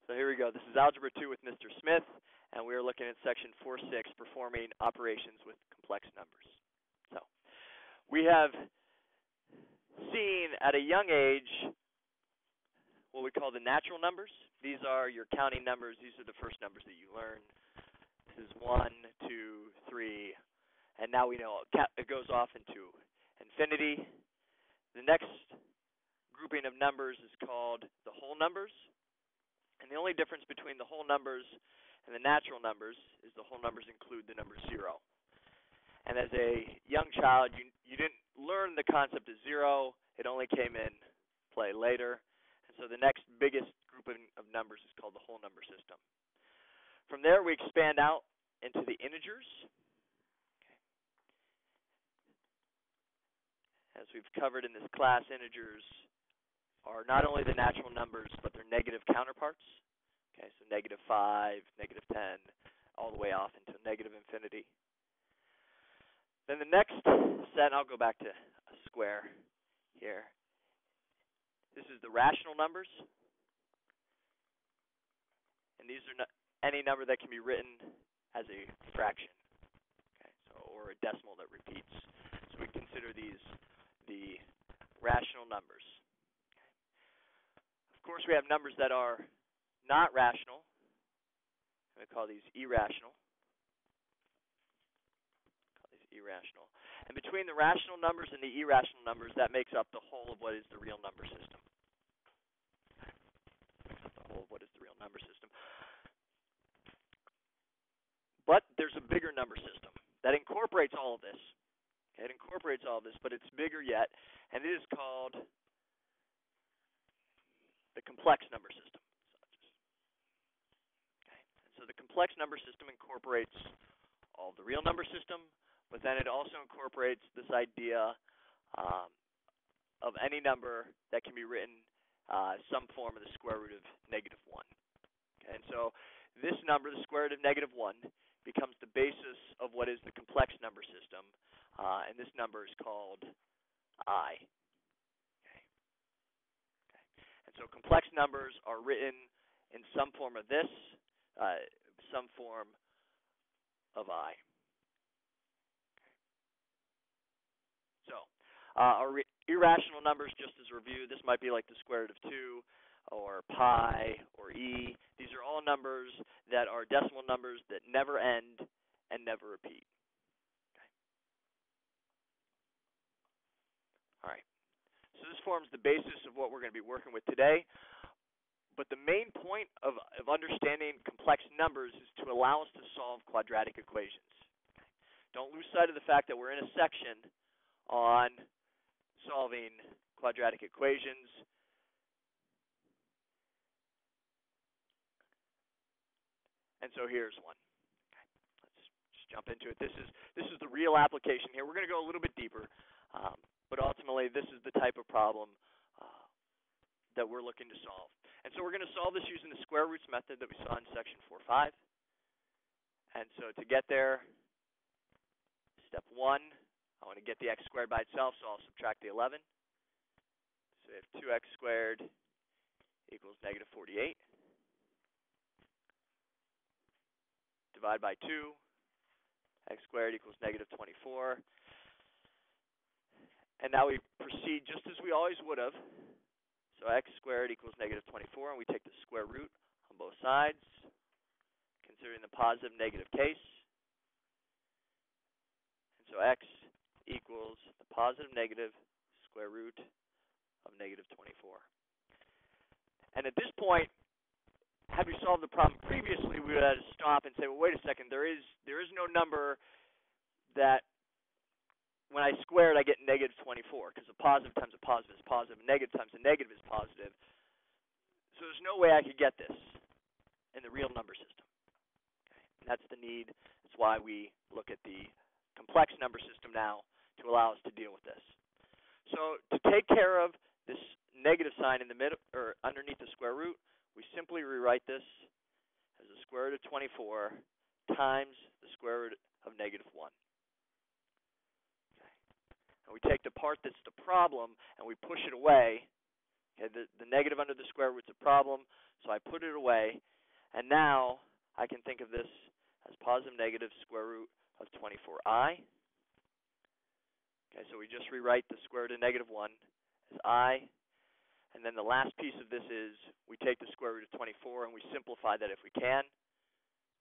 So here we go. This is Algebra 2 with Mr. Smith, and we are looking at section 4.6, performing operations with complex numbers. So we have seen at a young age what we call the natural numbers. These are your counting numbers. These are the first numbers that you learn. This is 1, 2, 3, and now we know it goes off into infinity. The next grouping of numbers is called the whole numbers. And the only difference between the whole numbers and the natural numbers is the whole numbers include the number 0. And as a young child, you didn't learn the concept of 0. It only came in play later. And so the next biggest grouping of numbers is called the whole number system. From there, we expand out into the integers. As we've covered in this class, integers are not only the natural numbers, but their negative counterparts. Okay, so -5, -10, all the way off into negative infinity. Then the next set, I'll go back to a square here. This is the rational numbers. And these are any number that can be written as a fraction, okay, or a decimal that repeats. So we consider these the rational numbers. Of course, we have numbers that are not rational. We call these irrational. And between the rational numbers and the irrational numbers, that makes up the whole of what is the real number system. But there's a bigger number system that incorporates all of this. Okay, it incorporates all of this, but it's bigger yet, and it is called the complex number system. So the complex number system incorporates all of the real number system, but then it also incorporates this idea of any number that can be written some form of the square root of -1. Okay, and so this number, the square root of -1, becomes the basis of what is the complex number system, and this number is called I. And so complex numbers are written in some form of this, some form of I. So our irrational numbers, just as a review, this might be like the square root of 2 or pi or e. These are all numbers that are decimal numbers that never end and never repeat. Okay. All right. So this forms the basis of what we're going to be working with today. But the main point of understanding complex numbers is to allow us to solve quadratic equations. Don't lose sight of the fact that we're in a section on solving quadratic equations. And so here's one. Okay, let's just jump into it. This is the real application here. We're going to go a little bit deeper, but ultimately this is the type of problem that we're looking to solve. And so we're going to solve this using the square roots method that we saw in section 4.5. And so to get there, step 1, I want to get the x squared by itself, so I'll subtract the 11. So we have 2x squared equals -48. Divide by 2, x squared equals -24. And now we proceed just as we always would have. So x squared equals -24, and we take the square root on both sides, considering the positive negative case. And so x equals the positive negative square root of -24. And at this point, had we solved the problem previously, we would have to stop and say, well, wait a second, there is no number that when I square it, I get -24, because a positive times a positive is positive, a negative times a negative is positive. So there's no way I could get this in the real number system. Okay. And that's the need. That's why we look at the complex number system now to allow us to deal with this. So to take care of this negative sign in the middle or underneath the square root, we simply rewrite this as the square root of 24 times the square root of -1. And we take the part that's the problem and we push it away Okay, the negative under the square root's a problem, so I put it away, and now I can think of this as positive negative square root of 24I. Okay, so we just rewrite the square root of negative 1 as I, and then the last piece of this is we take the square root of 24 and we simplify that if we can.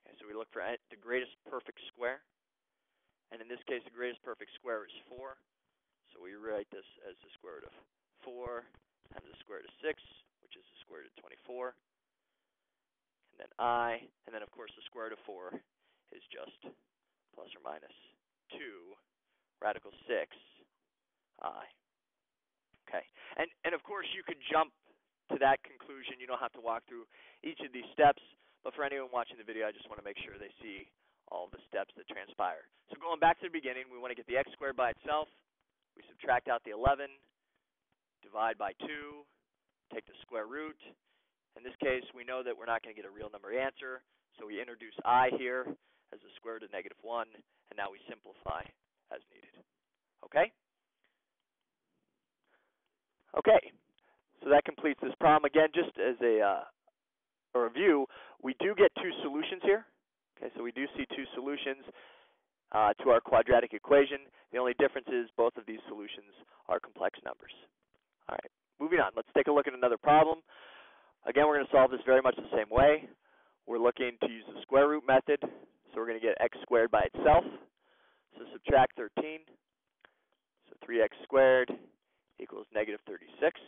Okay, so we look for the greatest perfect square, and in this case the greatest perfect square is 4, so we rewrite this as the square root of 4 times the square root of 6, which is the square root of 24, and then I, and then of course the square root of 4 is just plus or minus 2 radical 6I. Okay, and of course you could jump to that conclusion. You don't have to walk through each of these steps, but for anyone watching the video, I just want to make sure they see all the steps that transpire. So going back to the beginning, we want to get the x squared by itself. We subtract out the 11, divide by 2, take the square root. In this case, we know that we're not going to get a real number answer, so we introduce I here as the square root of negative 1, and now we simplify as needed. Okay? Okay, so that completes this problem. Again, just as a review, we do get two solutions here. Okay, so we do see two solutions to our quadratic equation. The only difference is both of these solutions are complex numbers. All right, moving on. Let's take a look at another problem. Again, we're going to solve this very much the same way. We're looking to use the square root method, so we're going to get x squared by itself. So subtract 13. So 3x squared equals negative 36.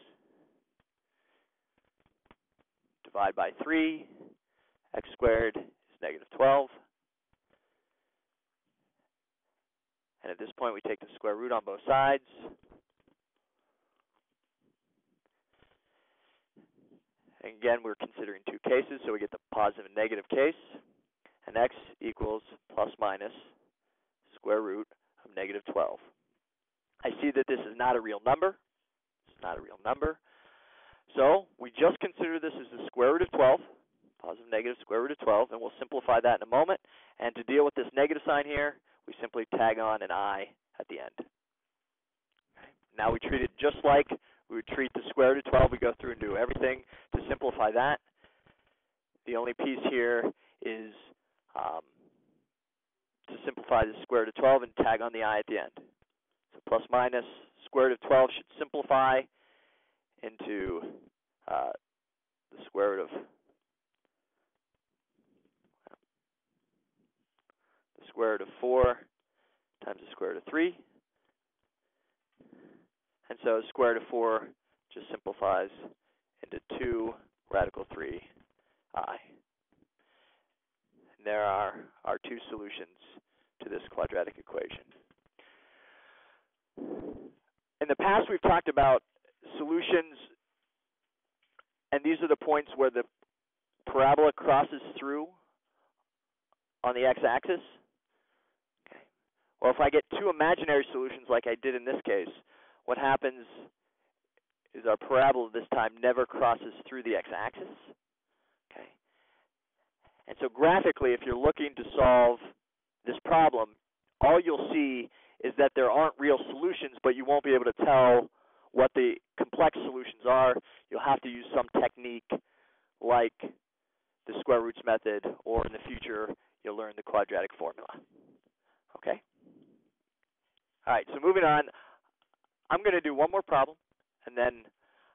Divide by 3. X squared is negative 12. And at this point, we take the square root on both sides. And again, we're considering two cases, so we get the positive and negative case. And x equals plus minus square root of negative 12. I see that this is not a real number. It's not a real number. So we just consider this as the square root of 12, positive negative square root of 12, and we'll simplify that in a moment. And to deal with this negative sign here, we simply tag on an I at the end. Okay. Now we treat it just like we would treat the square root of 12. We go through and do everything to simplify that. The only piece here is to simplify the square root of 12 and tag on the I at the end. So plus minus square root of 12 should simplify into the square root of the square root of 4 times the square root of 3. And so the square root of 4 just simplifies into 2 radical 3I. And there are our two solutions to this quadratic equation. In the past, we've talked about solutions, and these are the points where the parabola crosses through on the x-axis. Okay. Well, if I get two imaginary solutions like I did in this case, what happens is our parabola this time never crosses through the x-axis. Okay. And so graphically, if you're looking to solve this problem, all you'll see is that there aren't real solutions, but you won't be able to tell what the complex solutions are. You'll have to use some technique like the square roots method, or in the future, you'll learn the quadratic formula. Okay? All right, so moving on, I'm going to do one more problem, and then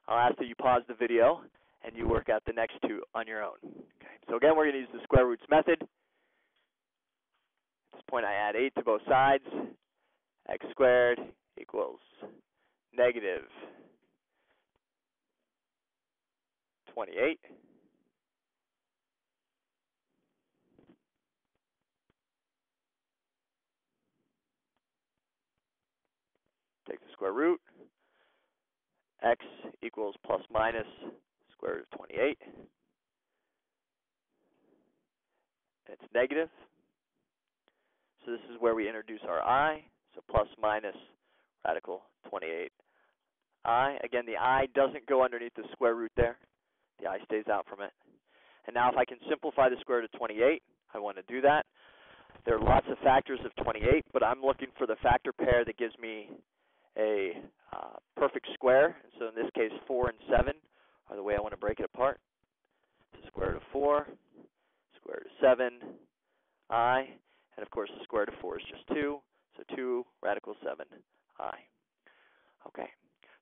I'll ask that you pause the video and you work out the next two on your own. Okay, so again, we're going to use the square roots method. At this point, I add 8 to both sides. X squared equals negative 28. Take the square root. X equals plus minus square root of 28. And it's negative. So this is where we introduce our I. So plus minus radical 28I. Again, the I doesn't go underneath the square root there. The I stays out from it. And now if I can simplify the square root of 28, I want to do that. There are lots of factors of 28, but I'm looking for the factor pair that gives me a perfect square. So in this case, 4 and 7 are the way I want to break it apart. So square root of 4, square root of 7i, and of course the square root of 4 is just 2, so 2 radical 7i. Okay,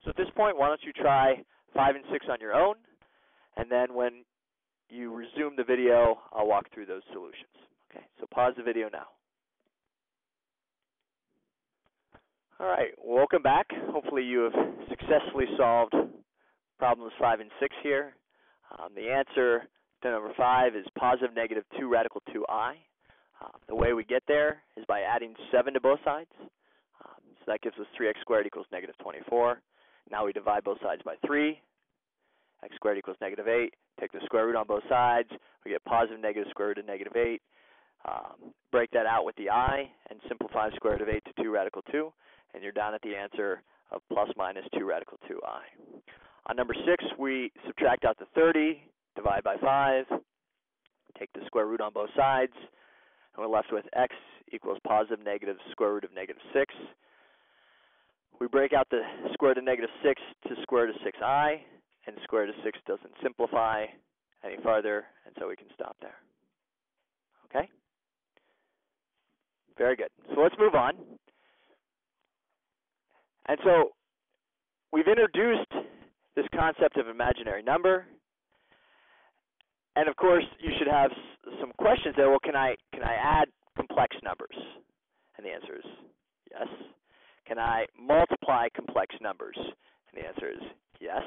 so at this point, why don't you try 5 and 6 on your own, and then when you resume the video, I'll walk through those solutions. Okay, so pause the video now. All right, welcome back. Hopefully you have successfully solved problems 5 and 6 here. The answer to number 5 is positive negative 2 radical 2i. The way we get there is by adding 7 to both sides. So that gives us 3x squared equals negative 24. Now we divide both sides by 3. X squared equals negative 8. Take the square root on both sides. We get positive negative square root of negative 8. Break that out with the I and simplify square root of 8 to 2 radical 2. And you're down at the answer of plus minus 2 radical 2i. On number 6, we subtract out the 30, divide by 5, take the square root on both sides, and we're left with x equals positive negative square root of negative 6. We break out the square root of negative 6 to square root of 6i, and square root of 6 doesn't simplify any farther, and so we can stop there. Okay? Very good. So let's move on. And so we've introduced this concept of imaginary number. And of course, you should have some questions there. Well, can I add complex numbers? And the answer is yes. Can I multiply complex numbers? And the answer is yes.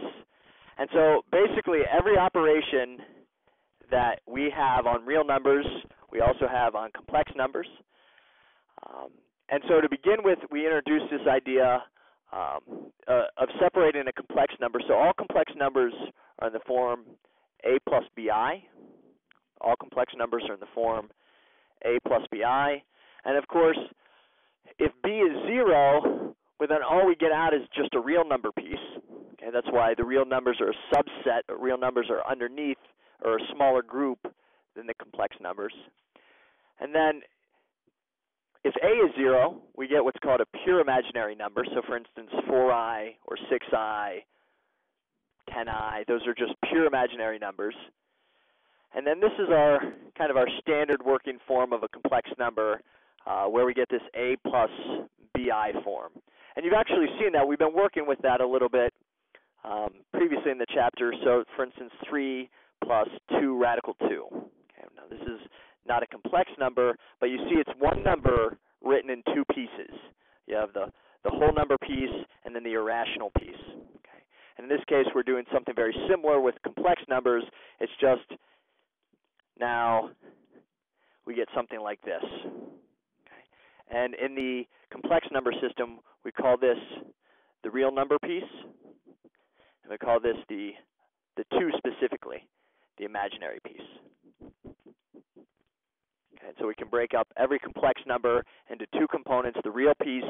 And so basically every operation that we have on real numbers, we also have on complex numbers. And so to begin with, we introduced this idea of separating a complex number. So all complex numbers are in the form a plus bi. All complex numbers are in the form a plus bi. And of course, if b is 0, well, then all we get out is just a real number piece. Okay, that's why the real numbers are a subset. Real numbers are underneath or a smaller group than the complex numbers. And then if a is 0, we get what's called a pure imaginary number. So for instance, 4i or 6i, 10i, those are just pure imaginary numbers. And then this is our kind of our standard working form of a complex number where we get this a plus bi form. And you've actually seen that. We've been working with that a little bit previously in the chapter. So for instance, 3 plus 2 radical 2. Okay, now this is not a complex number, but you see it's one number written in two pieces. You have the whole number piece and then the irrational piece. Okay. And in this case, we're doing something very similar with complex numbers. It's just now we get something like this. Okay. And in the complex number system, we call this the real number piece, and we call this the 2 specifically, the imaginary piece. And so we can break up every complex number into 2 components, the real piece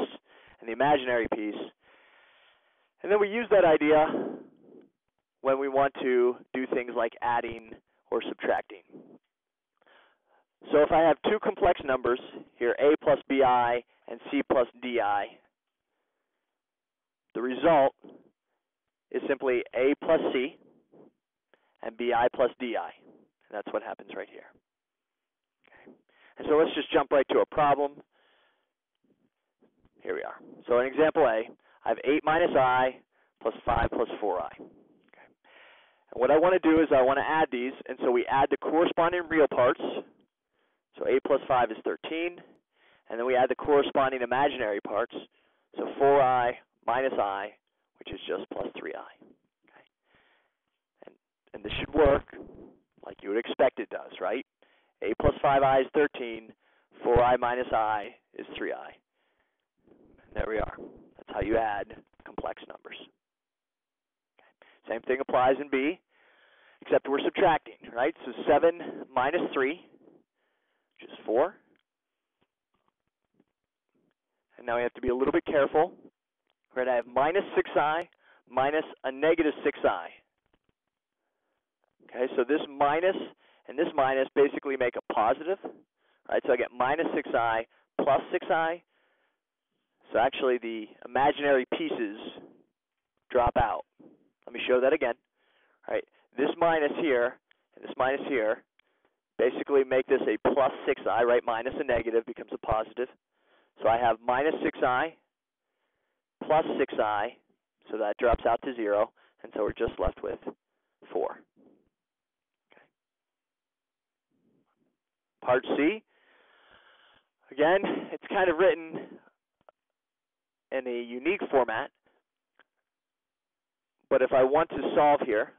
and the imaginary piece. And then we use that idea when we want to do things like adding or subtracting. So if I have 2 complex numbers here, a plus bi and c plus di, the result is simply a plus c and bi plus di. And that's what happens right here. And so let's just jump right to a problem. Here we are. So in example A, I have 8 minus I plus 5 plus 4i. Okay. And what I want to do is I want to add these, and so we add the corresponding real parts. So 8 plus 5 is 13, and then we add the corresponding imaginary parts. So 4i minus I, which is just plus 3i. Okay. And this should work like you would expect it does, right? A plus 5i is 13, 4i minus I is 3i. And there we are. That's how you add complex numbers. Okay. Same thing applies in B, except we're subtracting, right? So 7 minus 3, which is 4. And now we have to be a little bit careful. Right, I have minus 6i minus a negative 6i. Okay, so this minus and this minus basically make a positive. Right, so I get minus 6i plus 6i. So actually the imaginary pieces drop out. Let me show that again. All right, this minus here and this minus here basically make this a plus 6i, right? Minus a negative becomes a positive. So I have minus 6i plus 6i, so that drops out to 0, and so we're just left with 4. Okay. Part C, again, it's kind of written in a unique format, but if I want to solve here,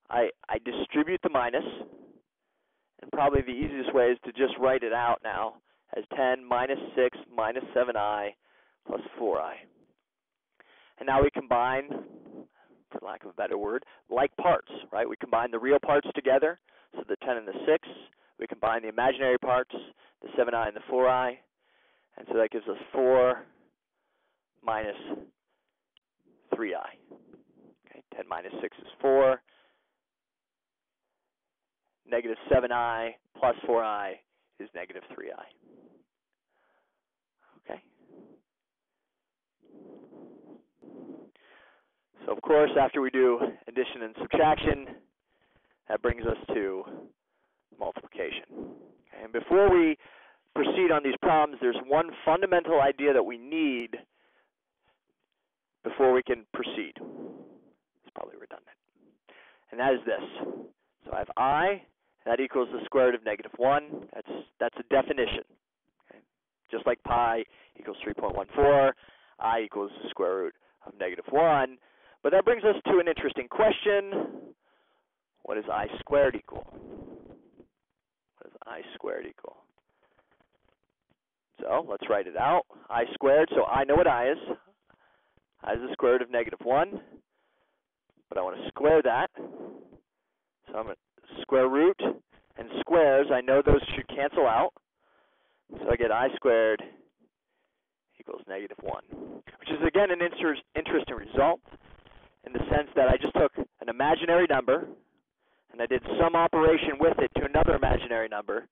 I distribute the minus, and probably the easiest way is to just write it out now as 10 minus 6 minus 7i plus 4i. And now we combine, for lack of a better word, like parts, right? We combine the real parts together, so the 10 and the 6. We combine the imaginary parts, the 7i and the 4i, and so that gives us 4 minus 3i. Okay, 10 minus 6 is 4. Negative 7i plus 4i is negative 3i. Okay. So of course, after we do addition and subtraction, that brings us to multiplication. Okay. And before we proceed on these problems, there's one fundamental idea that we need before we can proceed. It's probably redundant. And that is this. So I have I. That equals the square root of negative 1. That's a definition. Okay. Just like pi equals 3.14, I equals the square root of negative 1. But that brings us to an interesting question. What does I squared equal? What does I squared equal? So let's write it out. I squared, so I know what I is. I is the square root of negative 1. But I want to square that. So I'm going to square root and squares, I know those should cancel out. So I get I squared equals negative 1, which is again an interesting result in the sense that I just took an imaginary number and I did some operation with it to another imaginary number,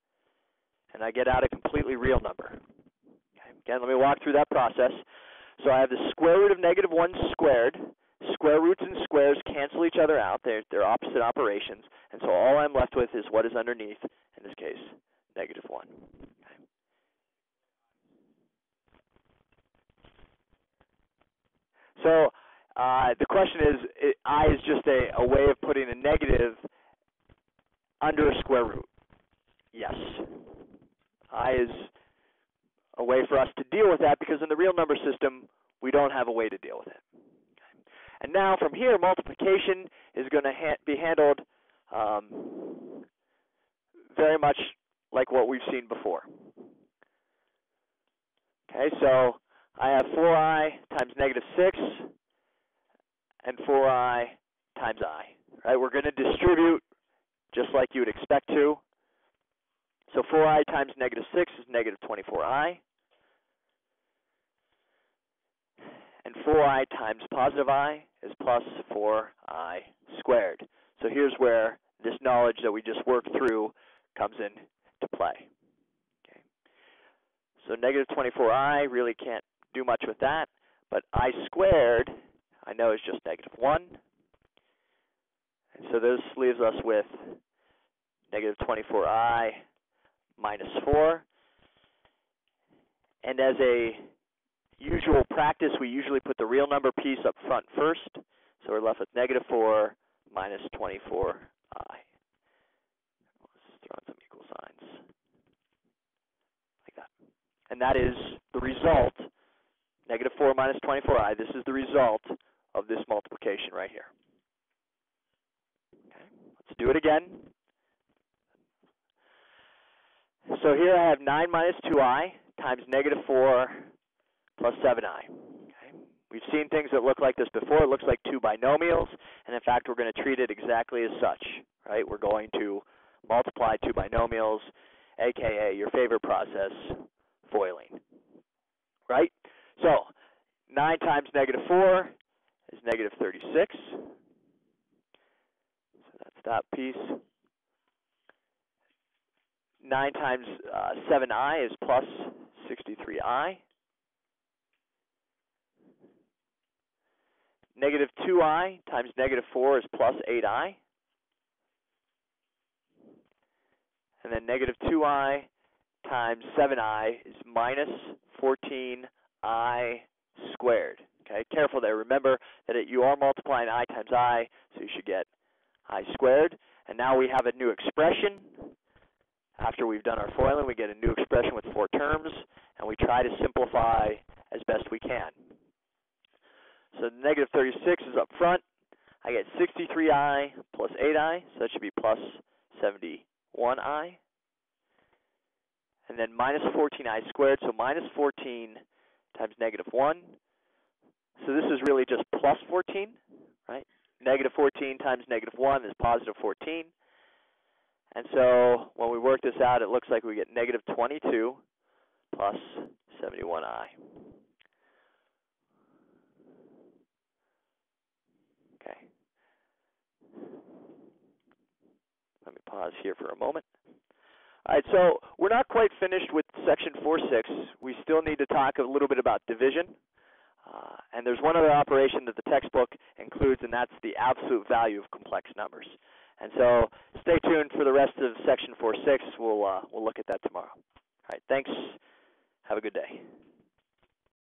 and I get out a completely real number. Okay. Again, let me walk through that process. So I have the square root of negative 1 squared. Square roots and squares cancel each other out. They're opposite operations. And so all I'm left with is what is underneath, in this case, negative 1. Okay. So the question is, I is just a way of putting a negative under a square root. Yes. I is a way for us to deal with that because in the real number system, we don't have a way to deal with it. And now from here, multiplication is going to be handled very much like what we've seen before. Okay, so I have 4i times negative 6 and 4i times I. Right, we're going to distribute just like you would expect to. So 4i times negative 6 is negative 24i. And 4i times positive I is plus 4i squared. So here's where this knowledge that we just worked through comes into play. Okay. So negative 24i, really can't do much with that, but I squared, I know is just negative 1. And so this leaves us with negative 24i minus 4. And as a usual practice, we usually put the real number piece up front first. So we're left with negative 4 minus 24i. Let's throw in some equal signs. Like that. And that is the result, negative 4 minus 24i. This is the result of this multiplication right here. Okay, let's do it again. So here I have 9 minus 2i times negative 4 plus 7i. Okay. We've seen things that look like this before. It looks like two binomials, and in fact, we're going to treat it exactly as such. Right? We're going to multiply two binomials, aka your favorite process, foiling. Right? So 9 times negative 4 is negative 36. So that's that piece. 9 times 7i is plus 63i. negative 2i times negative 4 is plus 8i. And then negative 2i times 7i is minus 14i squared. Okay, careful there. Remember that you are multiplying I times I, so you should get I squared. And now we have a new expression. After we've done our FOILing, we get a new expression with 4 terms, and we try to simplify as best we can. So negative 36 is up front. I get 63i plus 8i, so that should be plus 71i. And then minus 14i squared, so minus 14 times negative 1. So this is really just plus 14, right? Negative 14 times negative 1 is positive 14. And so when we work this out, it looks like we get negative 22 plus 71i. Okay. Let me pause here for a moment. All right, so we're not quite finished with section 4.6. We still need to talk a little bit about division. And there's one other operation that the textbook includes, and that's the absolute value of complex numbers. And so stay tuned for the rest of section 4.6. We'll look at that tomorrow. All right, thanks. Have a good day.